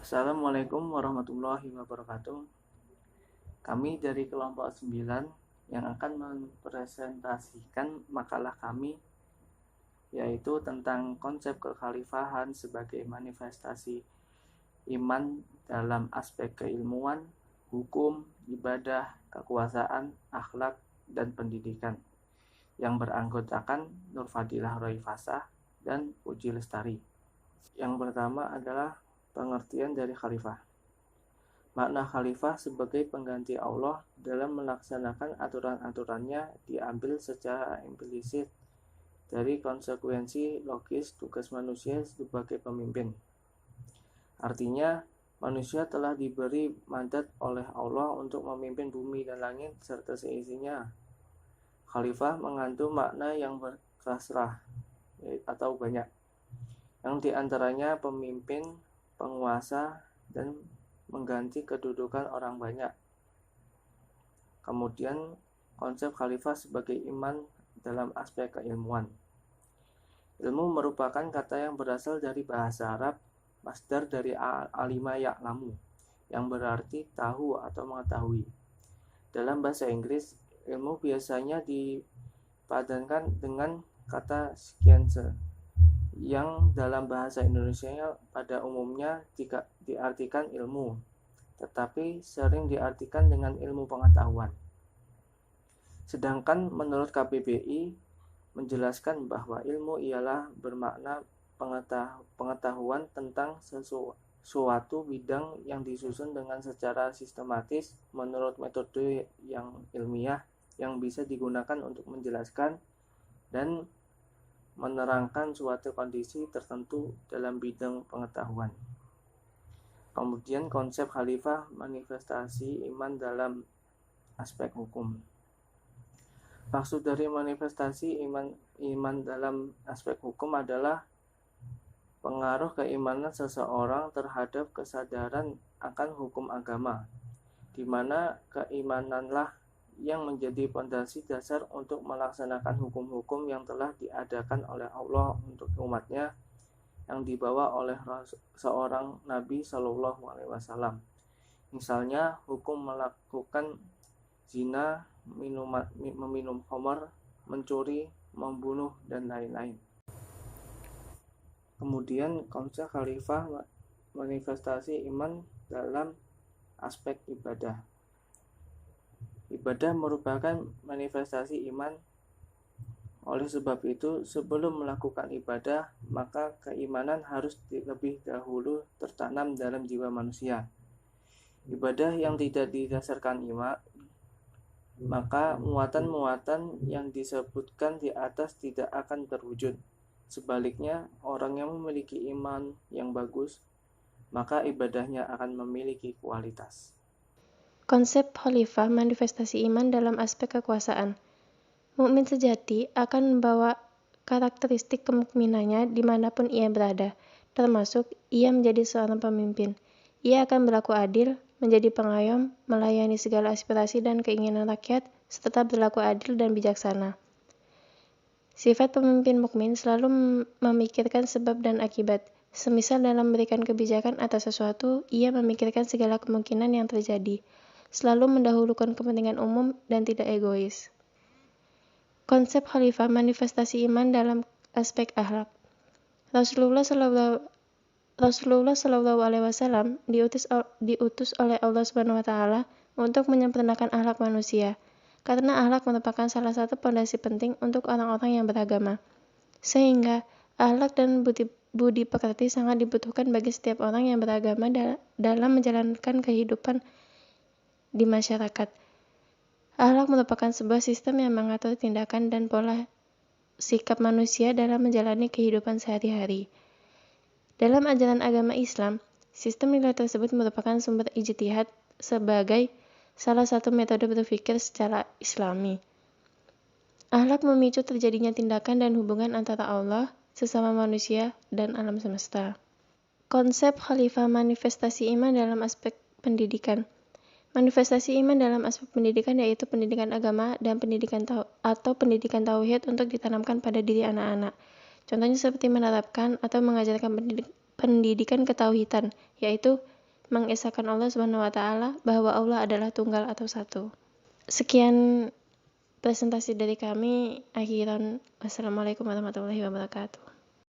Assalamualaikum warahmatullahi wabarakatuh. Kami dari kelompok 9 yang akan mempresentasikan makalah kami, yaitu tentang konsep kekhalifahan sebagai manifestasi iman dalam aspek keilmuan, hukum, ibadah, kekuasaan, akhlak, dan pendidikan, yang beranggotakan Nur Fadilah Roifasah dan Puji Lestari. Yang pertama adalah pengertian dari khalifah. Makna khalifah sebagai pengganti Allah dalam melaksanakan aturan-aturannya diambil secara implisit dari konsekuensi logis tugas manusia sebagai pemimpin. Artinya, manusia telah diberi mandat oleh Allah untuk memimpin bumi dan langit serta seisinya. Khalifah mengandung makna yang berkasrah atau banyak, yang diantaranya pemimpin, penguasa, dan mengganti kedudukan orang banyak. Kemudian konsep khalifah sebagai iman dalam aspek keilmuan. Ilmu merupakan kata yang berasal dari bahasa Arab, masdar dari alima ya'lamu, yang berarti tahu atau mengetahui. Dalam bahasa Inggris, ilmu biasanya dipadankan dengan kata science, yang dalam bahasa Indonesia pada umumnya diartikan ilmu, tetapi sering diartikan dengan ilmu pengetahuan. Sedangkan menurut KBBI menjelaskan bahwa ilmu ialah bermakna pengetahuan tentang suatu bidang yang disusun dengan secara sistematis menurut metode yang ilmiah yang bisa digunakan untuk menjelaskan dan menerangkan suatu kondisi tertentu dalam bidang pengetahuan. Kemudian konsep khalifah manifestasi iman dalam aspek hukum. Maksud dari manifestasi iman dalam aspek hukum adalah pengaruh keimanan seseorang terhadap kesadaran akan hukum agama, di mana keimananlah yang menjadi fondasi dasar untuk melaksanakan hukum-hukum yang telah diadakan oleh Allah untuk umatnya, yang dibawa oleh seorang Nabi Shallallahu Alaihi Wasallam. Misalnya hukum melakukan zina, meminum khamar, mencuri, membunuh, dan lain-lain. Kemudian konsep khalifah manifestasi iman dalam aspek ibadah. Ibadah merupakan manifestasi iman. Oleh sebab itu, sebelum melakukan ibadah, maka keimanan harus lebih dahulu tertanam dalam jiwa manusia. Ibadah yang tidak didasarkan iman, maka muatan-muatan yang disebutkan di atas tidak akan terwujud. Sebaliknya, orang yang memiliki iman yang bagus, maka ibadahnya akan memiliki kualitas. Konsep khalifah manifestasi iman dalam aspek kekuasaan. Mukmin sejati akan membawa karakteristik kemukminannya dimanapun ia berada, termasuk ia menjadi seorang pemimpin. Ia akan berlaku adil, menjadi pengayom, melayani segala aspirasi dan keinginan rakyat, serta berlaku adil dan bijaksana. Sifat pemimpin mukmin selalu memikirkan sebab dan akibat. Semisal dalam memberikan kebijakan atas sesuatu, ia memikirkan segala kemungkinan yang terjadi, selalu mendahulukan kepentingan umum dan tidak egois. Konsep khalifah manifestasi iman dalam aspek akhlak. Rasulullah Shallallahu Alaihi Wasallam diutus oleh Allah Subhanahu Wa Taala untuk menyempurnakan akhlak manusia, karena akhlak merupakan salah satu pondasi penting untuk orang-orang yang beragama. Sehingga akhlak dan budi pekerti sangat dibutuhkan bagi setiap orang yang beragama dalam menjalankan kehidupan di masyarakat. Akhlak merupakan sebuah sistem yang mengatur tindakan dan pola sikap manusia dalam menjalani kehidupan sehari-hari. Dalam ajaran agama Islam, sistem nilai tersebut merupakan sumber ijtihad sebagai salah satu metode berpikir secara Islami. Akhlak memicu terjadinya tindakan dan hubungan antara Allah, sesama manusia, dan alam semesta. Konsep khalifah manifestasi iman dalam aspek pendidikan. Manifestasi iman dalam aspek pendidikan yaitu pendidikan agama dan pendidikan tauhid untuk ditanamkan pada diri anak-anak. Contohnya seperti menerapkan atau mengajarkan pendidikan ketauhidan, yaitu mengesahkan Allah Subhanahu wa taala bahwa Allah adalah tunggal atau satu. Sekian presentasi dari kami. Akhiran, wassalamualaikum warahmatullahi wabarakatuh.